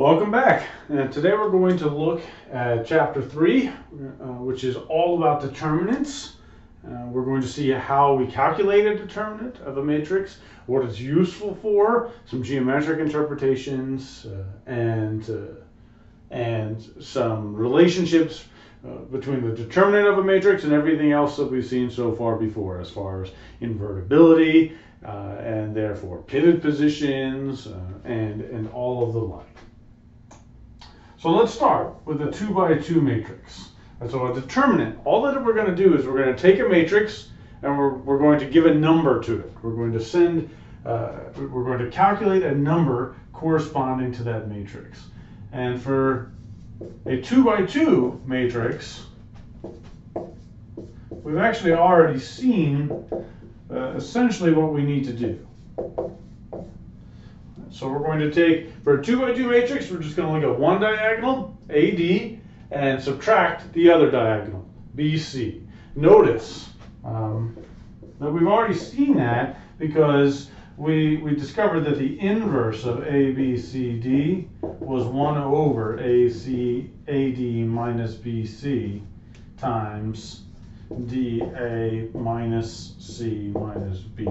Welcome back. And today we're going to look at chapter 3, which is all about determinants. We're going to see how we calculate a determinant of a matrix, what it's useful for, some geometric interpretations, and some relationships between the determinant of a matrix and everything else that we've seen so far before, as far as invertibility, and therefore pivot positions, and all of the like. So let's start with a 2 by 2 matrix. And so a determinant, all that we're going to do is we're going to take a matrix and we're going to give a number to it. We're going to calculate a number corresponding to that matrix. And for a 2 by 2 matrix, we've actually already seen essentially what we need to do. So we're going to take, for a 2 by 2 matrix, we're just going to look at one diagonal, AD, and subtract the other diagonal, BC. Notice that we've already seen that because we discovered that the inverse of ABCD was 1 over AD minus BC times DA minus C minus B.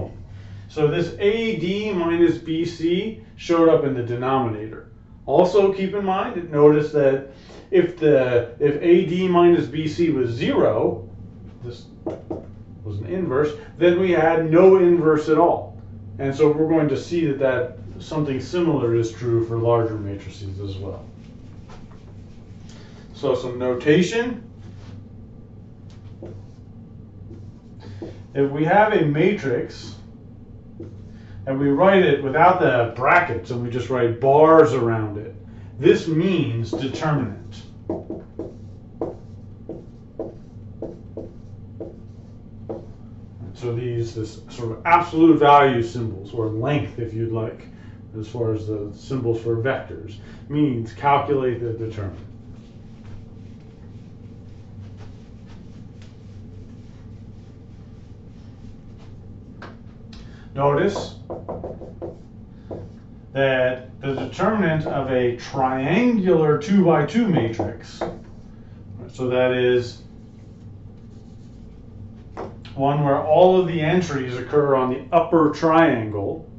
So this AD minus BC showed up in the denominator. Also keep in mind, notice that if AD minus BC was 0, this was an inverse, then we had no inverse at all. And so we're going to see that something similar is true for larger matrices as well. So some notation. If we have a matrix and we write it without the brackets and we just write bars around it, this means determinant. So this sort of absolute value symbols, or length if you'd like, as far as the symbols for vectors, means calculate the determinant. Notice that the determinant of a triangular 2 by 2 matrix, so that is one where all of the entries occur on the upper triangle,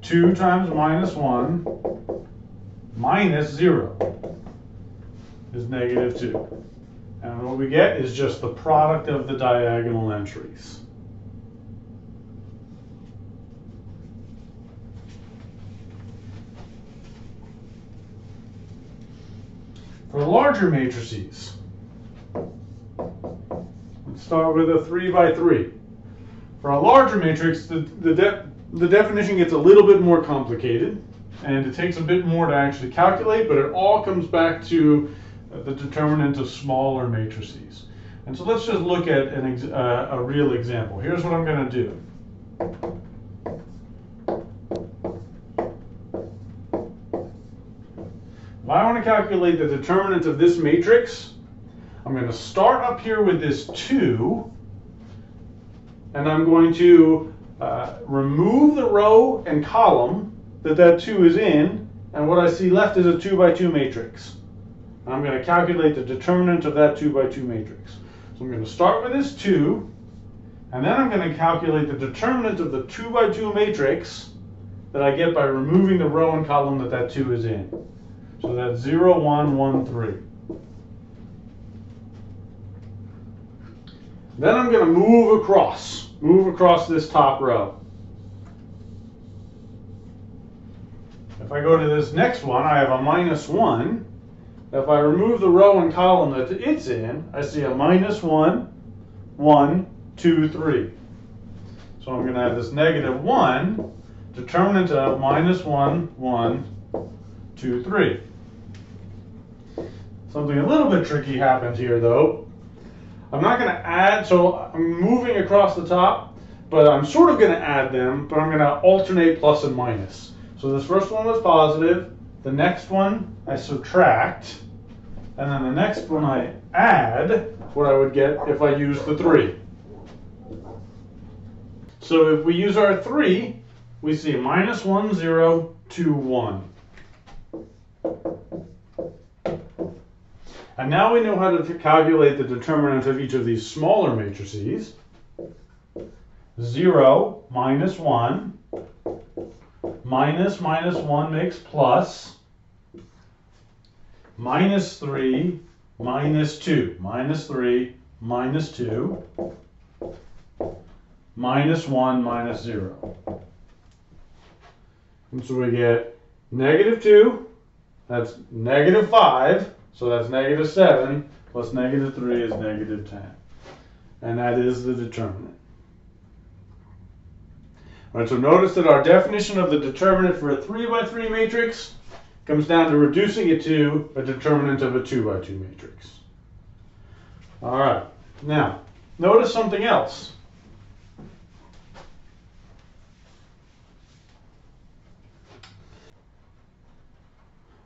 2 times minus 1 minus 0 is negative 2. And what we get is just the product of the diagonal entries. For larger matrices, let's start with a 3 by 3. For a larger matrix, the definition gets a little bit more complicated, and it takes a bit more to actually calculate, but it all comes back to the determinant of smaller matrices. And so let's just look at a real example. Here's what I'm going to do. If I want to calculate the determinant of this matrix, I'm going to start up here with this 2, and I'm going to remove the row and column that 2 is in, and what I see left is a 2 by 2 matrix. And I'm going to calculate the determinant of that 2 by 2 matrix. So I'm going to start with this 2, and then I'm going to calculate the determinant of the 2 by 2 matrix that I get by removing the row and column that 2 is in. So that's 0, 1, 1, 3. Then I'm going to move across this top row. If I go to this next one, I have a minus 1. If I remove the row and column that it's in, I see a minus 1, 1, 2, 3. So I'm going to have this negative 1, determinant of minus 1, 1, 2, 3. Something a little bit tricky happened here though. I'm not going to add, so I'm moving across the top, but I'm sort of going to add them, but I'm going to alternate plus and minus. So this first one was positive, the next one I subtract, and then the next one I add what I would get if I used the 3. So if we use our 3, we see minus 1, 0, 2, 1. And now we know how to calculate the determinant of each of these smaller matrices. 0 minus 1 minus 1 makes plus, minus 3 minus 2, minus 3 minus 2, minus 1 minus 0. And so we get negative 2, that's negative 5, so that's negative 7, plus negative 3 is negative 10. And that is the determinant. All right, so notice that our definition of the determinant for a 3 by 3 matrix comes down to reducing it to a determinant of a 2 by 2 matrix. All right, now notice something else.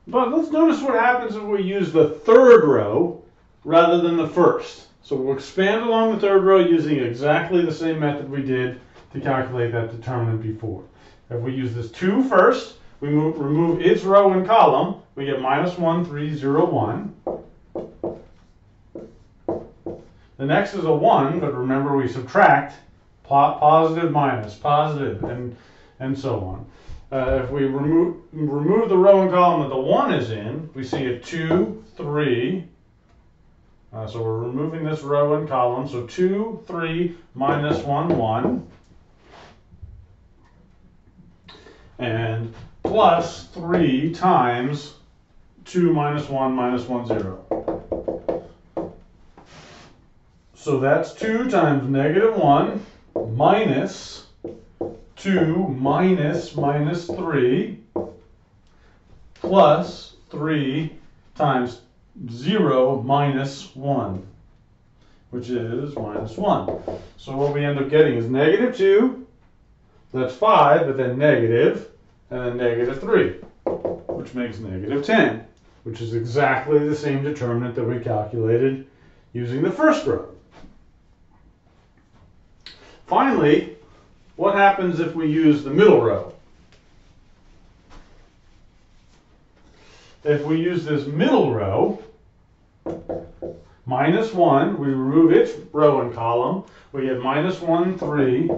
But let's notice what happens if we use the third row rather than the first. So we'll expand along the third row using exactly the same method we did to calculate that determinant before. If we use this 2 first, we remove its row and column, we get minus 1, 3, 0, 1. The next is a 1, but remember we subtract positive, minus, positive, and so on. If we remove the row and column that the 1 is in, we see a 2, 3. So we're removing this row and column. So 2, 3, minus 1, 1. And plus 3 times 2 minus 1, 0. So that's 2 times negative 1 minus 2 minus 3 plus 3 times 0 minus 1, which is minus 1. So what we end up getting is negative 2, that's 5, but then negative, and then negative 3, which makes negative 10, which is exactly the same determinant that we calculated using the first row. Finally, what happens if we use the middle row? If we use this middle row, minus 1, we remove its row and column, we get minus 1, 3,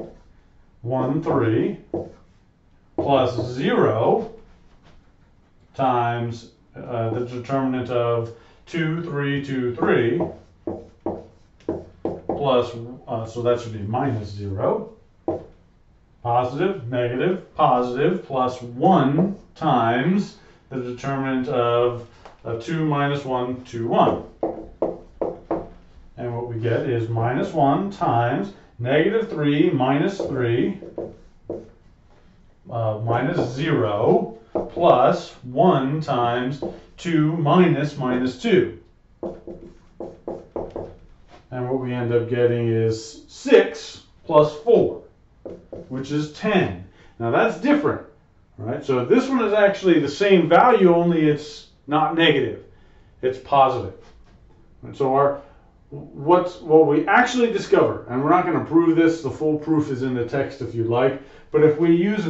1, 3, plus 0 times the determinant of 2, 3, 2, 3, plus, so that should be minus 0. Positive, negative, positive, plus 1 times the determinant of 2 minus 1, 2, 1. And what we get is minus 1 times negative 3 minus 3 minus 0 plus 1 times 2 minus 2. And what we end up getting is 6 plus 4. Which is 10. Now that's different, right? So this one is actually the same value, only it's not negative. It's positive. And so what we actually discover, and we're not going to prove this, the full proof is in the text if you like, but if we use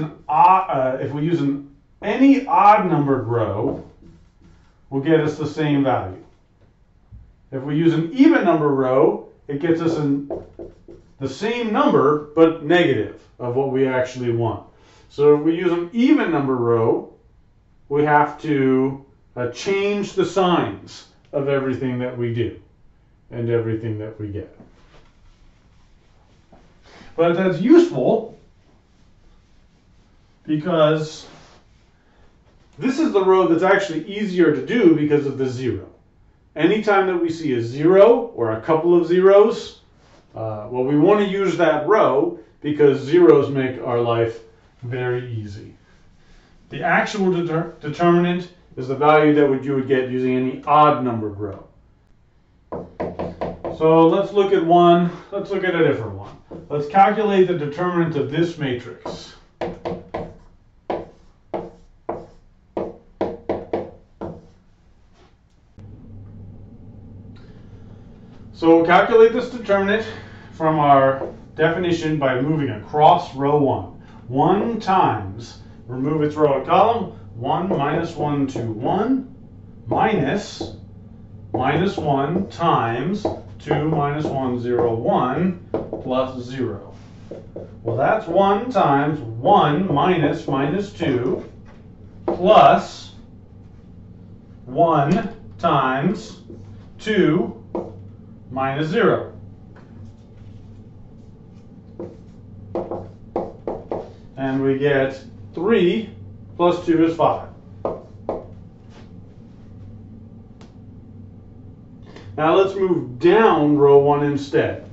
any odd numbered row, will get us the same value. If we use an even number row, it gets us the same number, but negative of what we actually want. So if we use an even number row, we have to change the signs of everything that we do and everything that we get. But that's useful because this is the row that's actually easier to do because of the 0. Anytime that we see a 0 or a couple of zeros, well, we want to use that row because zeros make our life very easy. The actual determinant is the value that you would get using any odd numbered row. So let's look at one. Let's look at a different one. Let's calculate the determinant of this matrix. So we'll calculate this determinant from our definition by moving across row 1. 1 times, remove its row and column, 1 minus 1, 2, 1, minus minus 1 times 2 minus 1, 0, 1 plus 0. Well, that's 1 times 1 minus minus 2 plus 1 times 2 minus 0. And we get 3 plus 2 is 5. Now let's move down row 1 instead.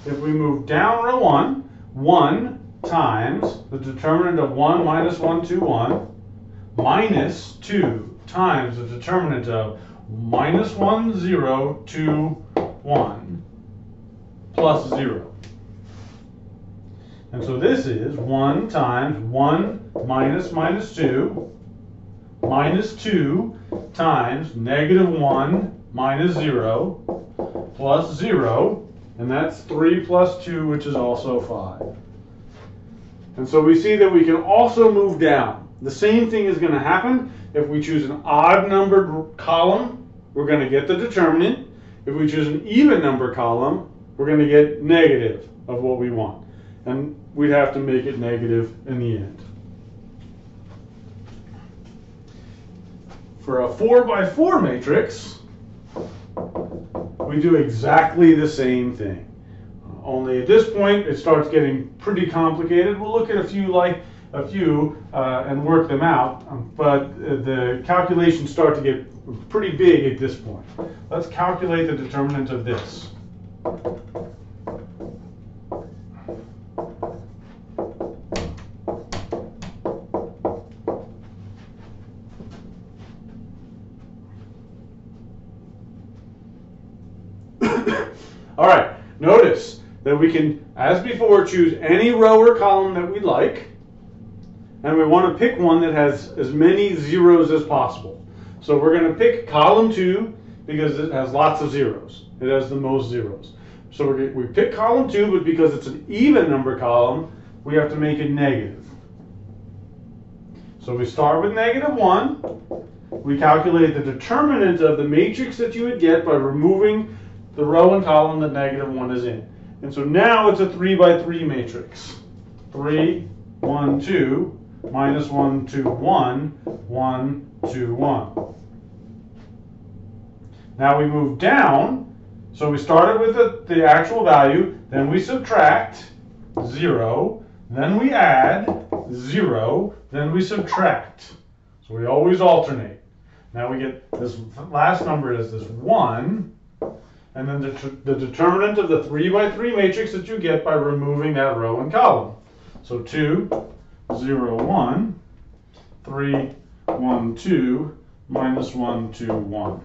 If we move down row 1, 1 times the determinant of 1 minus 1, 2, 1, minus 2 times the determinant of minus 1, 0, 2, 1, plus 0. And so this is 1 times 1 minus minus 2, minus 2 times negative 1 minus 0, plus 0, and that's 3 plus 2, which is also 5. And so we see that we can also move down. The same thing is going to happen if we choose an odd numbered column, we're going to get the determinant. If we choose an even number column, we're going to get negative of what we want. And we'd have to make it negative in the end. For a 4 by 4 matrix, we do exactly the same thing. Only at this point, it starts getting pretty complicated. We'll look at a few and work them out, but the calculations start to get pretty big at this point. Let's calculate the determinant of this. All right, notice that we can, as before, choose any row or column that we like, and we want to pick one that has as many zeros as possible. So we're going to pick column 2 because it has lots of zeros. It has the most zeros. So we pick column 2, but because it's an even number column, we have to make it negative. So we start with negative 1. We calculate the determinant of the matrix that you would get by removing the row and column that negative 1 is in. And so now it's a 3 by 3 matrix. 3, 1, 2, minus 1, 2, 1, 1, 2, 1. Now we move down. So we started with the actual value, then we subtract 0, then we add 0, then we subtract. So we always alternate. Now we get this last number is this 1, and then the determinant of the 3 by 3 matrix that you get by removing that row and column. So 2, 0, 1, 3, 1, 2, minus 1, 2, 1.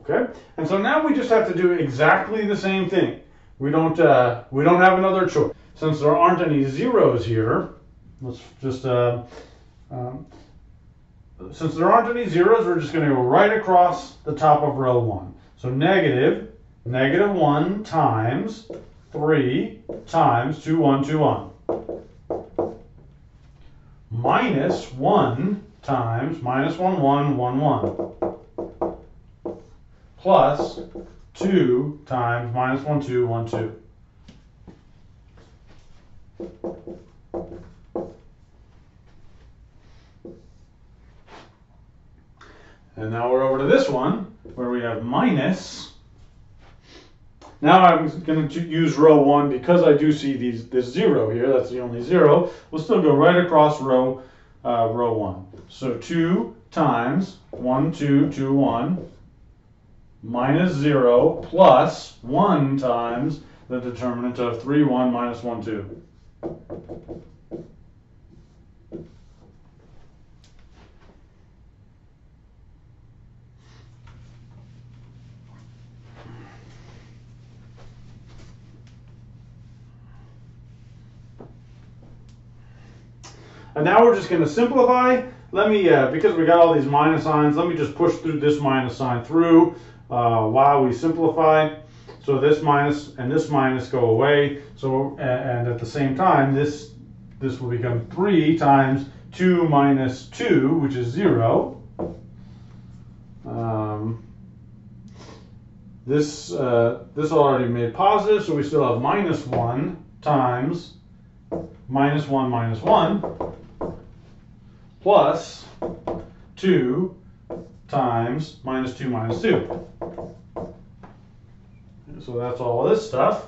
Okay, and so now we just have to do exactly the same thing. We don't have another choice. Since there aren't any zeros here, let's just since there aren't any zeros, we're just going to go right across the top of row 1. So negative 1 times 3 times 2, 1, 2, 1. Minus 1 times minus 1, 1, 1, 1. Plus 2 times minus 1, 2, 1, 2. And now we're over to this one where we have minus. Now I'm going to use row 1 because I do see this 0 here. That's the only 0. We'll still go right across row 1. So 2 times 1, 2, 2, 1 minus 0 plus 1 times the determinant of 3, 1 minus 1, 2. And now we're just going to simplify. Let me, because we got all these minus signs, let me just push through this minus sign through. while we simplify. So this minus and this minus go away. So and at the same time, this will become 3 times 2 minus 2, which is 0. This already made positive, so we still have minus 1 times minus 1 minus 1 plus 2 times minus 2 minus 2. So that's all this stuff.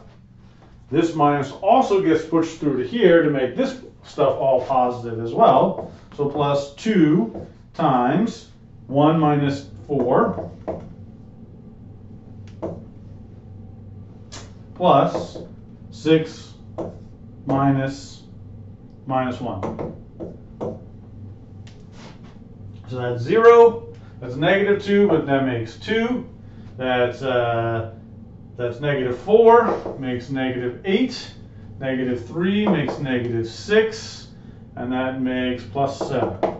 This minus also gets pushed through to here to make this stuff all positive as well. So plus 2 times 1 minus 4 plus 6 minus 1. So that's 0. That's negative 2, but that makes 2. That's negative 4, makes negative 8. Negative 3 makes negative 6. And that makes plus 7.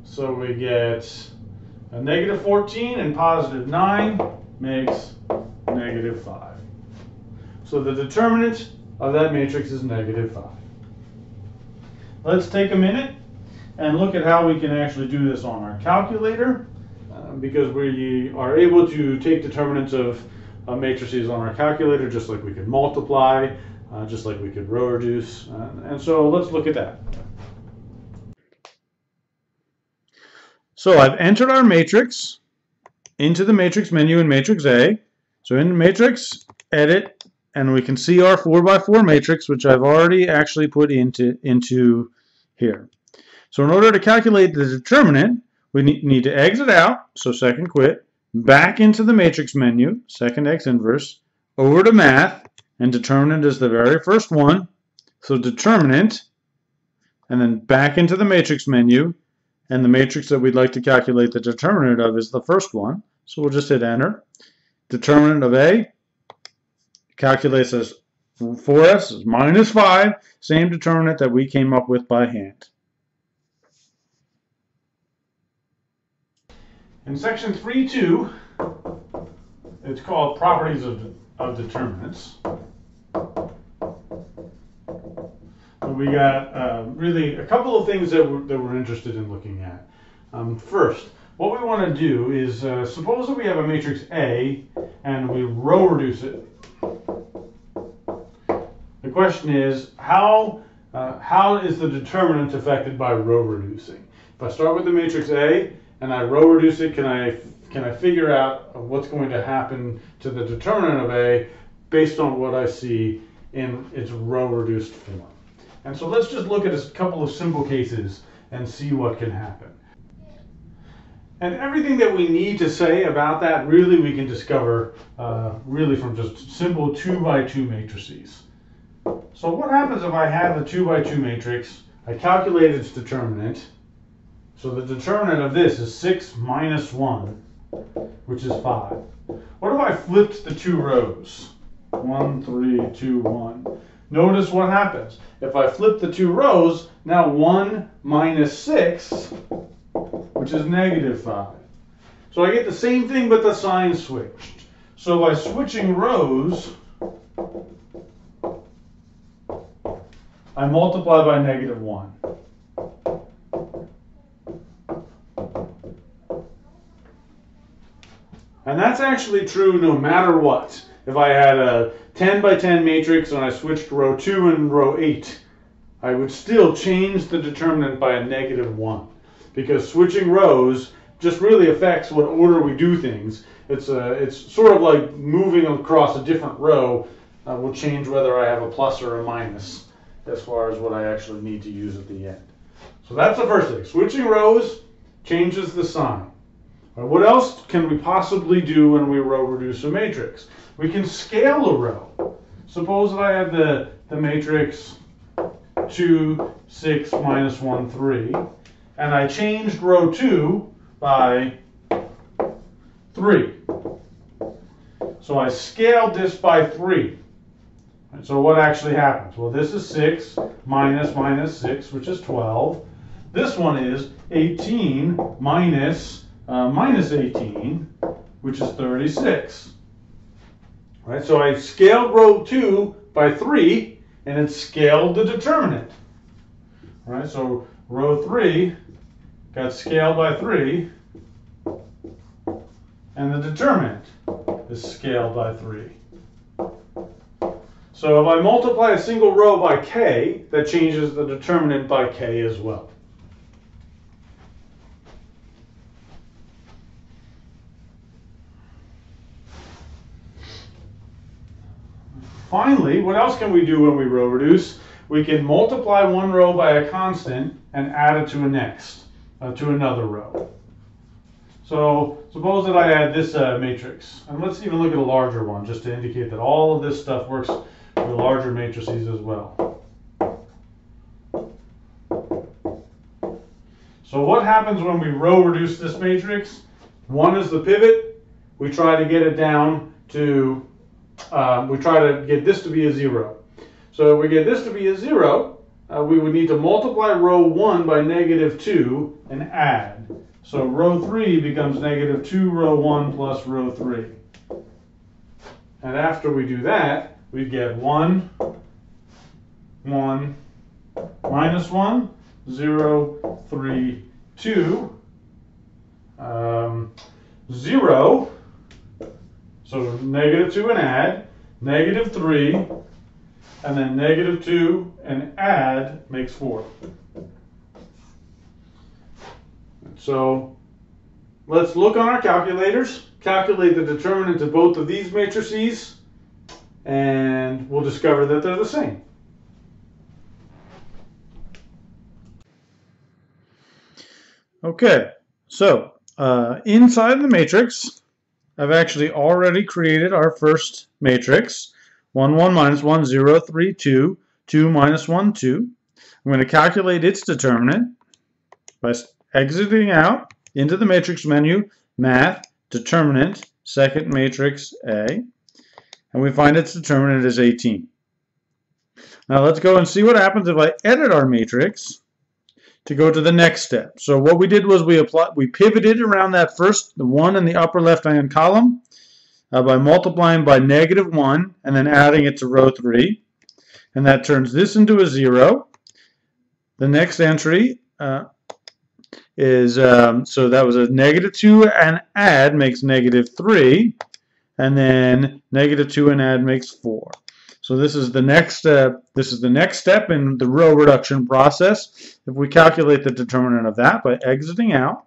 So we get a negative 14 and positive 9 makes negative 5. So the determinant of that matrix is negative 5. Let's take a minute and look at how we can actually do this on our calculator, because we are able to take determinants of matrices on our calculator just like we could multiply, just like we could row reduce, and so let's look at that. So I've entered our matrix into the matrix menu in matrix A. So in matrix, edit, and we can see our 4x4 matrix, which I've already actually put into here. So in order to calculate the determinant, we need to exit out, so second quit, back into the matrix menu, second x inverse, over to math, and determinant is the very first one. So determinant, and then back into the matrix menu, and the matrix that we'd like to calculate the determinant of is the first one. So we'll just hit enter. Determinant of A calculates as 4s is minus 5, same determinant that we came up with by hand. In section 3.2, it's called properties of determinants. We got really a couple of things that we're interested in looking at. First, what we want to do is suppose that we have a matrix A and we row reduce it. The question is, how is the determinant affected by row reducing? If I start with the matrix A and I row reduce it, can I figure out what's going to happen to the determinant of A based on what I see in its row reduced form? And so let's just look at a couple of simple cases and see what can happen. And everything that we need to say about that, really we can discover really from just simple 2x2 matrices. So what happens if I have a 2x2 matrix, I calculate its determinant. So the determinant of this is 6 minus 1, which is 5. What if I flipped the two rows? 1, 3, 2, 1. Notice what happens. If I flip the two rows, now 1 minus 6, which is negative 5. So I get the same thing, but the sign switched. So by switching rows, I multiply by negative 1. And that's actually true no matter what. If I had a 10 by 10 matrix and I switched row 2 and row 8, I would still change the determinant by a negative 1. Because switching rows just really affects what order we do things. It's sort of like moving across a different row will change whether I have a plus or a minus as far as what I actually need to use at the end. So that's the first thing. Switching rows changes the sign. What else can we possibly do when we row reduce a matrix? We can scale a row. Suppose that I have the matrix 2, 6, minus 1, 3, and I changed row 2 by 3. So I scaled this by 3. And so what actually happens? Well, this is 6 minus 6, which is 12. This one is 18 minus minus 18, which is 36. Right, so I scaled row 2 by 3, and it scaled the determinant. Right, so row 3 got scaled by 3, and the determinant is scaled by 3. So if I multiply a single row by k, that changes the determinant by k as well. Finally, what else can we do when we row reduce? We can multiply one row by a constant and add it to to another row. So suppose that I add this matrix, and let's even look at a larger one just to indicate that all of this stuff works with larger matrices as well. So what happens when we row reduce this matrix? 1 is the pivot. We try to get it down to, we try to get this to be a 0. So if we get this to be a 0, we would need to multiply row 1 by -2 and add. So row 3 becomes -2 row 1 plus row 3. And after we do that, we get 1, 1, minus 1, 0, 3, 2, 0, so -2 and add, -3, and then -2 and add makes 4. So let's look on our calculators, calculate the determinant of both of these matrices, and we'll discover that they're the same. Okay, so inside the matrix, I've actually already created our first matrix, 1, 1, minus 1, 0, 3, 2, 2, minus 1, 2. I'm going to calculate its determinant by exiting out into the matrix menu, Math, Determinant, second matrix A, and we find its determinant is 18. Now let's go and see what happens if I edit our matrix to go to the next step. So what we did was we pivoted around that first, the 1 in the upper left-hand column, by multiplying by -1 and then adding it to row 3. And that turns this into a 0. The next entry is, so that was a -2 and add makes -3. And then -2 and add makes 4. So this is the next step in the row reduction process. If we calculate the determinant of that by exiting out,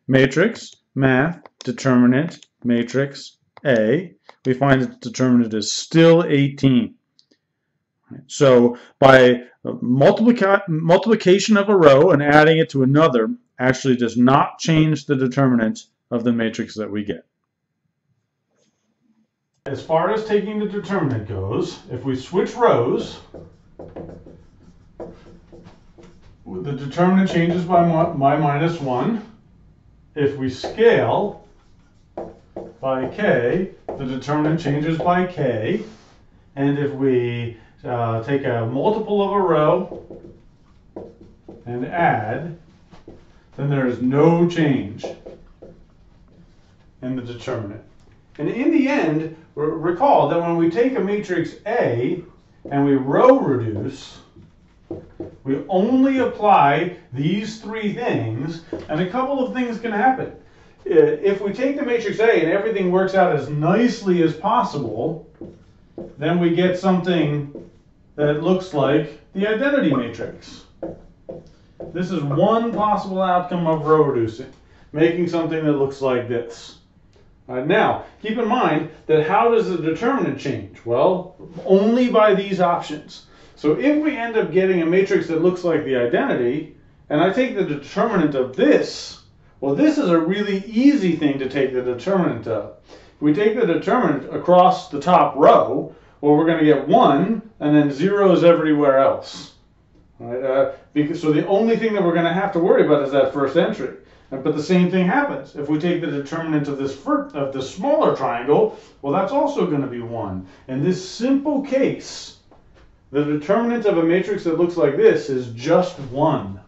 matrix, math, determinant, matrix, A, we find that the determinant is still 18. So by multiplication of a row and adding it to another actually does not change the determinant of the matrix that we get. As far as taking the determinant goes, if we switch rows, the determinant changes by -1. If we scale by k, the determinant changes by k. And if we take a multiple of a row and add, then there is no change in the determinant. And in the end, recall that when we take a matrix A and we row reduce, we only apply these 3 things, and a couple of things can happen. If we take the matrix A and everything works out as nicely as possible, then we get something that looks like the identity matrix. This is one possible outcome of row reducing, making something that looks like this. Now, keep in mind that how does the determinant change? Well, only by these options. So if we end up getting a matrix that looks like the identity, and I take the determinant of this, well, this is a really easy thing to take the determinant of. If we take the determinant across the top row, well, we're going to get 1 and then zeros everywhere else. Right? So the only thing that we're going to have to worry about is that first entry. But the same thing happens. If we take the determinant of the smaller triangle, well, that's also going to be 1. In this simple case, the determinant of a matrix that looks like this is just 1.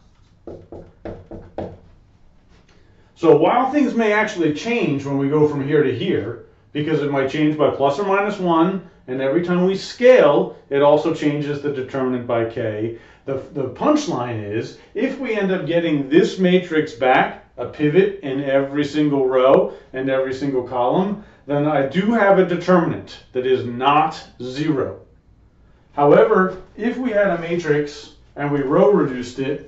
So while things may actually change when we go from here to here, because it might change by plus or minus 1, and every time we scale, it also changes the determinant by k. The punchline is, if we end up getting this matrix back, a pivot in every single row and every single column, then I do have a determinant that is not 0. However, if we had a matrix and we row reduced it,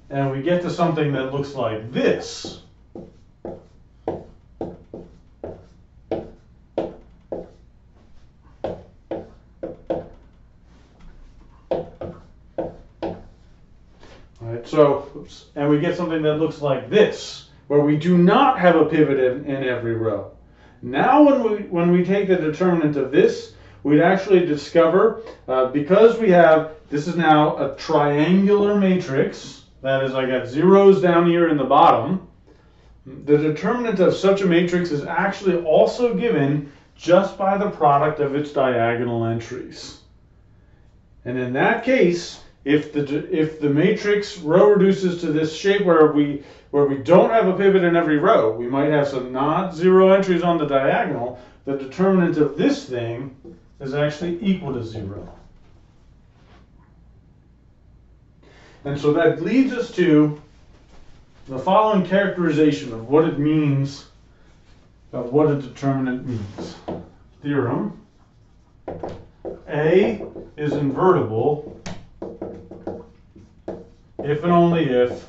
and we get to something that looks like this, and we get something that looks like this, where we do not have a pivot in every row. Now when we take the determinant of this, we'd actually discover, because we have, this is now a triangular matrix, that is, I got zeros down here in the bottom, the determinant of such a matrix is actually also given just by the product of its diagonal entries. And in that case, if the matrix row reduces to this shape where we don't have a pivot in every row, we might have some not zero entries on the diagonal, the determinant of this thing is actually equal to 0. And so that leads us to the following characterization of what it means, of what a determinant means. Theorem: A is invertible if and only if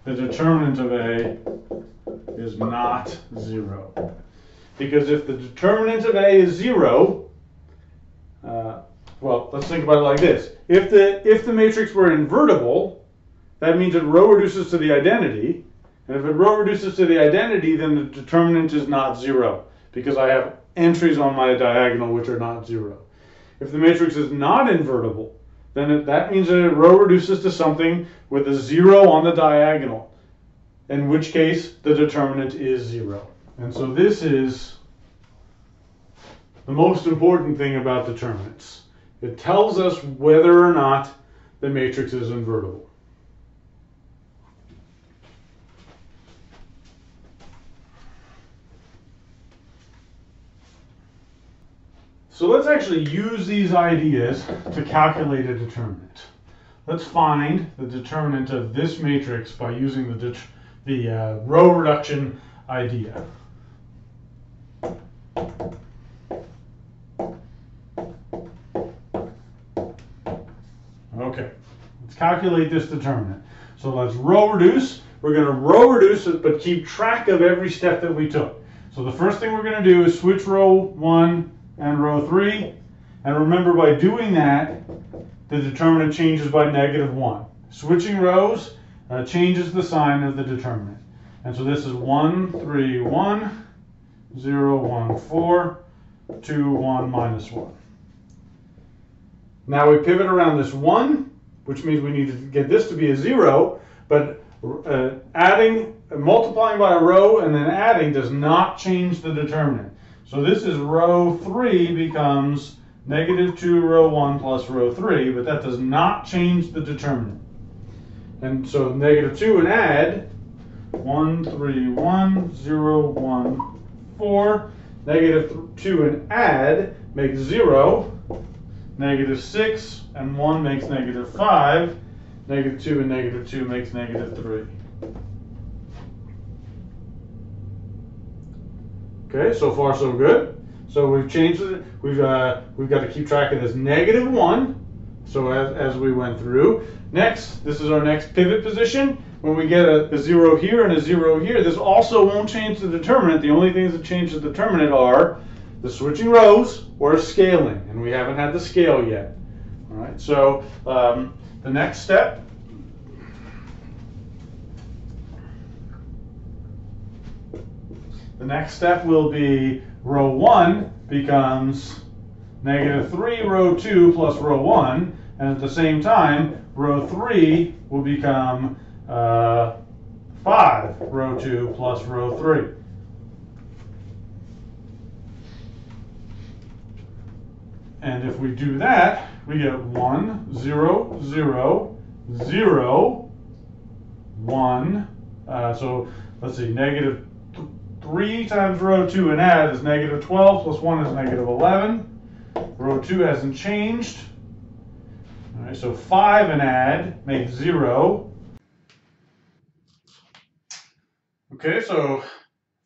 the determinant of A is not 0. Because if the determinant of A is 0, well, let's think about it like this. If the matrix were invertible, that means it row reduces to the identity. And if it row reduces to the identity, then the determinant is not 0, because I have entries on my diagonal which are not 0. If the matrix is not invertible, then that means that it row reduces to something with a 0 on the diagonal, in which case the determinant is 0. And so this is the most important thing about determinants. It tells us whether or not the matrix is invertible. So let's actually use these ideas to calculate a determinant. Let's find the determinant of this matrix by using the row reduction idea. Okay, let's calculate this determinant. So let's row reduce. We're going to row reduce it, but keep track of every step that we took. So the first thing we're going to do is switch row 1 and row 3. And remember, by doing that, the determinant changes by -1. Switching rows changes the sign of the determinant. And so this is 1, 3, 1, 0, 1, 4, 2, 1, minus 1. Now we pivot around this 1, which means we need to get this to be a 0, but multiplying by a row and then adding does not change the determinant. So this is row 3 becomes -2 row 1 plus row 3, but that does not change the determinant. And so -2 and add 1, 3, 1, 0, 1, 4. -2 and add makes 0. -6 and 1 makes -5. -2 and -2 makes -3. Okay, so far so good. So we've changed it. We've got to keep track of this -1. So as we went through. Next, this is our next pivot position. When we get a 0 here and a 0 here, this also won't change the determinant. The only things that change the determinant are the switching rows or scaling, and we haven't had the scale yet. All right. So the next step. The next step will be row 1 becomes -3 row 2 plus row 1, and at the same time, row 3 will become 5 row 2 plus row 3. And if we do that, we get 1, 0, 0, 0, 1. So let's see, negative 3 times row 2 and add is negative 12 plus 1 is negative 11. Row 2 hasn't changed. All right, so 5 and add makes 0. Okay, so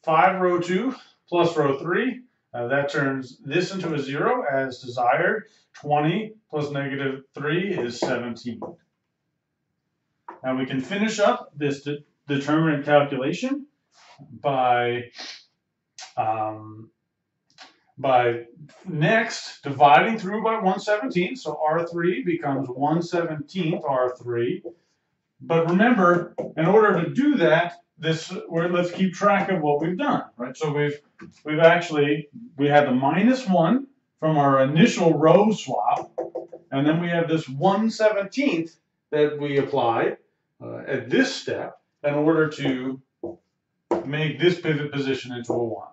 5 row 2 plus row 3. That turns this into a 0 as desired. 20 plus negative 3 is 17. Now we can finish up this determinant calculation by next dividing through by 1/17. So R3 becomes 1/17 R3. But remember, in order to do that, let's keep track of what we've done, right? So we had the -1 from our initial row swap, and then we have this 1/17 that we applied at this step in order to make this pivot position into a 1.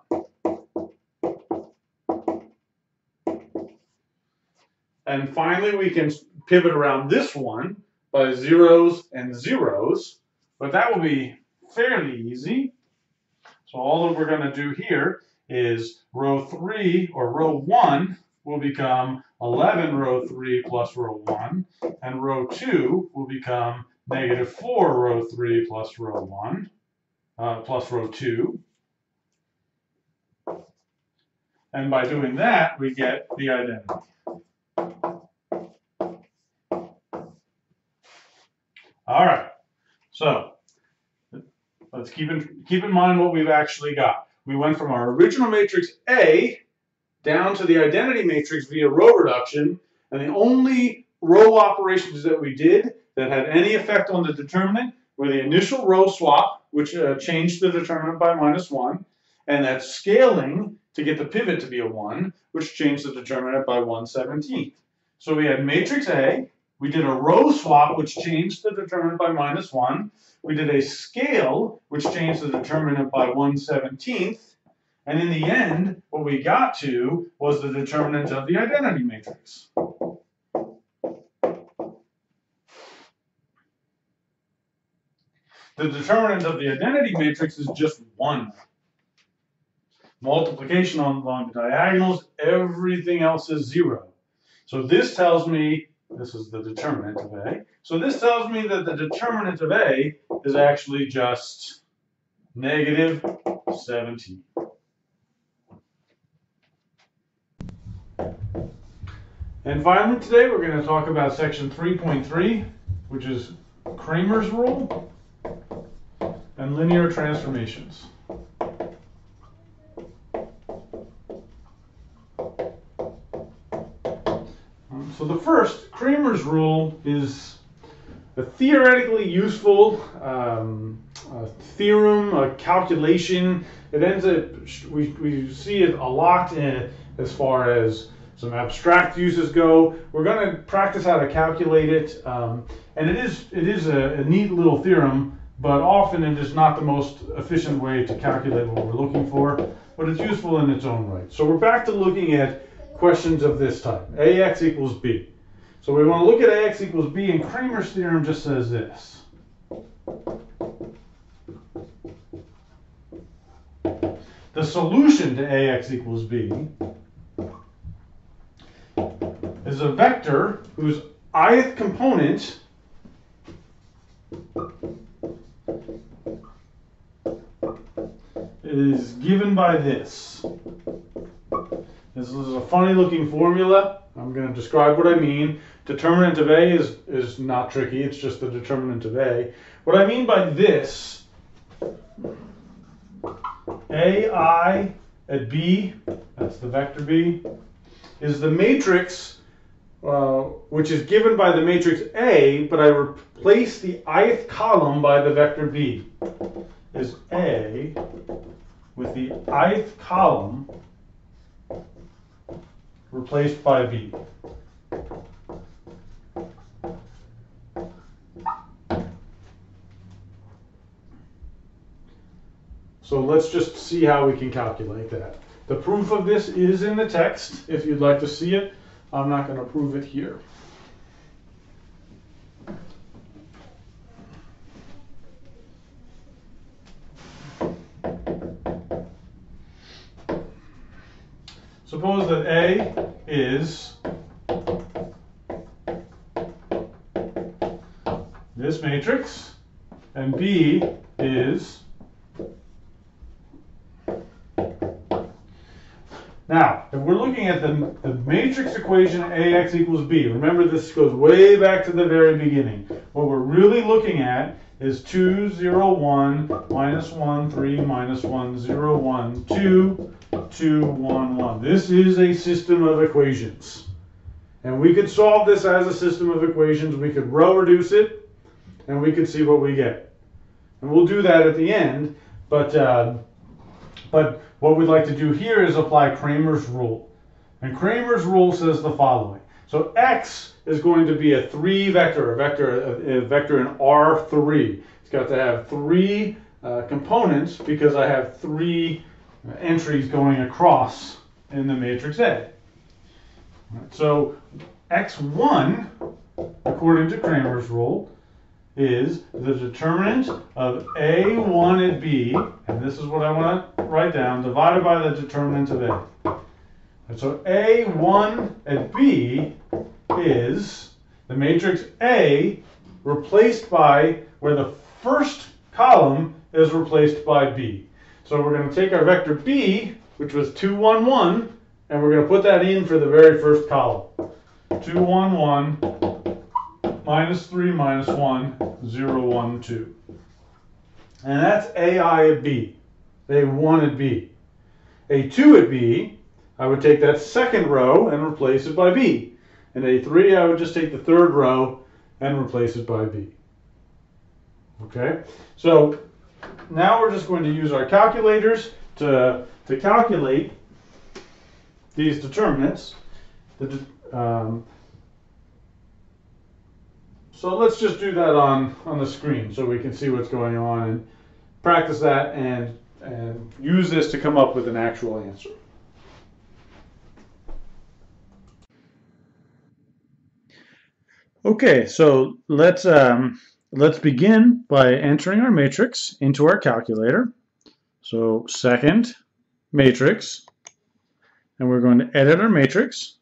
And finally, we can pivot around this one by 0s and 0s, but that will be fairly easy. So all that we're going to do here is row 3 or row 1 will become 11 row 3 plus row 1, and row 2 will become negative 4 row 3 plus row 1 plus row 2. And by doing that, we get the identity. All right, so let's keep in mind what we've actually got. We went from our original matrix A down to the identity matrix via row reduction, and the only row operations that we did that had any effect on the determinant were the initial row swap, which changed the determinant by -1, and that scaling to get the pivot to be a 1, which changed the determinant by 1/17. So we had matrix A. We did a row swap, which changed the determinant by -1. We did a scale, which changed the determinant by 1/17. And in the end, what we got to was the determinant of the identity matrix. The determinant of the identity matrix is just 1. Multiplication along the diagonals, everything else is 0. So this tells me this is the determinant of A. So this tells me that the determinant of A is actually just negative 17. And finally today we're going to talk about section 3.3, which is Cramer's rule and linear transformations. So the first, Cramer's rule, is a theoretically useful theorem, a calculation. It ends up, we see it a lot as far as some abstract uses go. We're going to practice how to calculate it, and it is a neat little theorem, but often it is not the most efficient way to calculate what we're looking for, but it's useful in its own right. So we're back to looking at questions of this type, AX equals B. So we want to look at AX equals B, and Cramer's theorem just says this. The solution to AX equals B is a vector whose ith component is given by this. This is a funny looking formula. I'm going to describe what I mean. Determinant of A is not tricky. It's just the determinant of A. What I mean by this, AI at B, that's the vector B, is the matrix which is given by the matrix A, but I replace the ith column by the vector B. Is A with the ith column replaced by B. So let's just see how we can calculate that. The proof of this is in the text. If you'd like to see it, I'm not going to prove it here. suppose that A is this matrix, and B is... Now, if we're looking at the matrix equation AX equals B, remember this goes way back to the very beginning. What we're really looking at is 2, 0, 1, minus 1, 3, minus 1, 0, 1, 2, 2, 1, 1. This is a system of equations. And we could solve this as a system of equations. We could row reduce it, and we could see what we get. And we'll do that at the end, but what we'd like to do here is apply Cramer's rule. And Cramer's rule says the following. So X is going to be a 3 vector, a vector in R3. It's got to have 3 components because I have 3 entries going across in the matrix A. So X1, according to Cramer's rule, is the determinant of A1 at B, and this is what I want to write down, divided by the determinant of A. And so A1 at B is the matrix A replaced by where the first column is replaced by B. So we're going to take our vector B, which was 2, 1, 1, and we're going to put that in for the very first column. 2, 1, 1, minus 3, minus 1, 0, 1, 2. And that's AI at B, A1 at B. A2 at B, I would take that second row and replace it by B. And A3, I would just take the third row and replace it by B. Okay, so now we're just going to use our calculators to calculate these determinants. So let's just do that on the screen so we can see what's going on and practice that and use this to come up with an actual answer. Okay, so let's begin by entering our matrix into our calculator. So second matrix, and we're going to edit our matrix.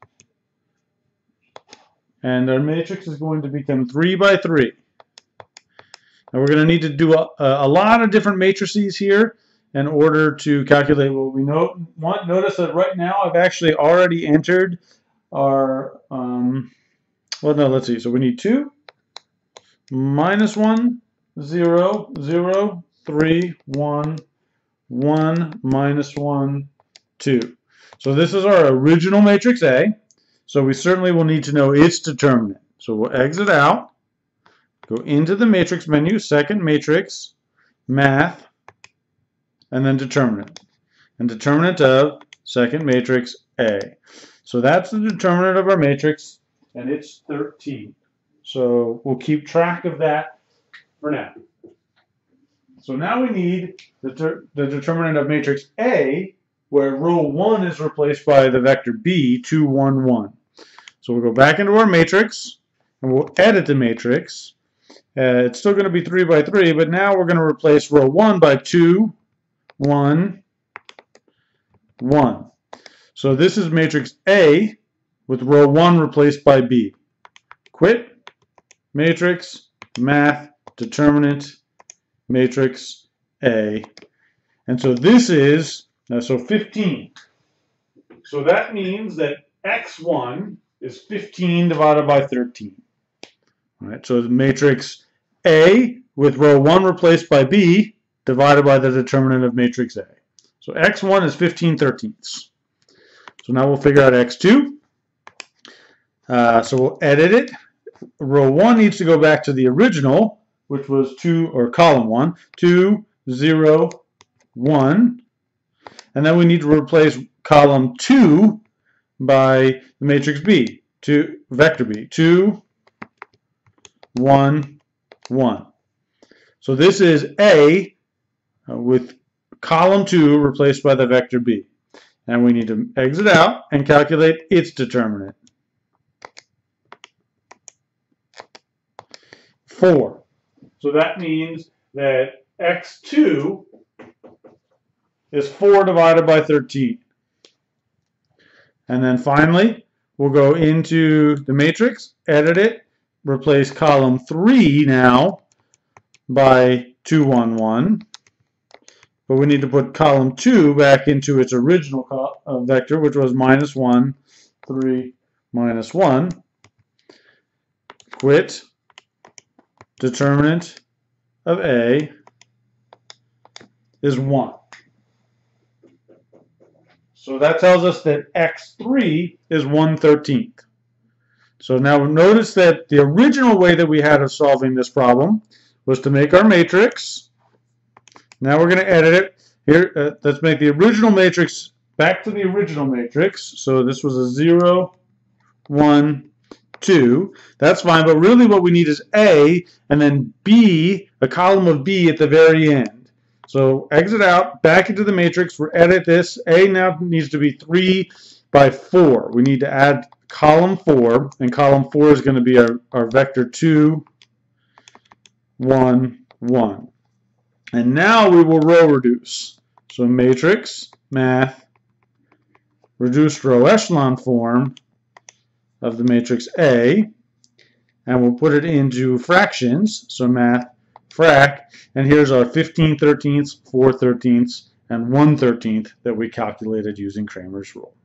And our matrix is going to become 3 by 3. And we're going to need to do a lot of different matrices here in order to calculate what we want. Notice that right now I've actually already entered our, well, no, let's see. So we need 2, minus 1, 0, 0, 3, 1, 1, minus 1, 2. So this is our original matrix A. So we certainly will need to know its determinant. So we'll exit out, go into the matrix menu, second matrix, math, and then determinant. And determinant of second matrix A. So that's the determinant of our matrix, and it's 13. So we'll keep track of that for now. So now we need the determinant of matrix A, where row 1 is replaced by the vector B, 2, 1, 1. So we'll go back into our matrix, and we'll edit the matrix. It's still going to be 3 by 3, but now we're going to replace row 1 by 2, 1, 1. So this is matrix A with row 1 replaced by B. Quit, matrix, math, determinant, matrix A. And so this is, so 15. So that means that X1 is 15 divided by 13. All right, so the matrix A with row 1 replaced by B divided by the determinant of matrix A. So X1 is 15 thirteenths. So now we'll figure out X2. So we'll edit it. Row 1 needs to go back to the original, which was 2, or column 1, 2, 0, 1. And then we need to replace column 2 by the matrix B, vector B, 2, 1, 1. So this is A with column 2 replaced by the vector B. And we need to exit out and calculate its determinant. 4. So that means that X2 is 4 divided by 13. And then finally, we'll go into the matrix, edit it, replace column 3 now by 2, 1, 1. But we need to put column 2 back into its original vector, which was -1, 3, -1. Quit determinant of A is 1. So that tells us that x3 is 1/13. So now notice that the original way that we had of solving this problem was to make our matrix. Now we're going to edit it. Here, let's make the original matrix back to the original matrix. So this was a 0, 1, 2. That's fine, but really what we need is A and then B, a column of B at the very end. So exit out, back into the matrix, we'll edit this. A now needs to be 3 by 4. We need to add column 4, and column 4 is going to be our vector 2, 1, 1. And now we will row reduce. So matrix, math, reduced row echelon form of the matrix A, and we'll put it into fractions. So math, frac, and here's our 15/13, 4/13, and 1/13 that we calculated using Cramer's rule.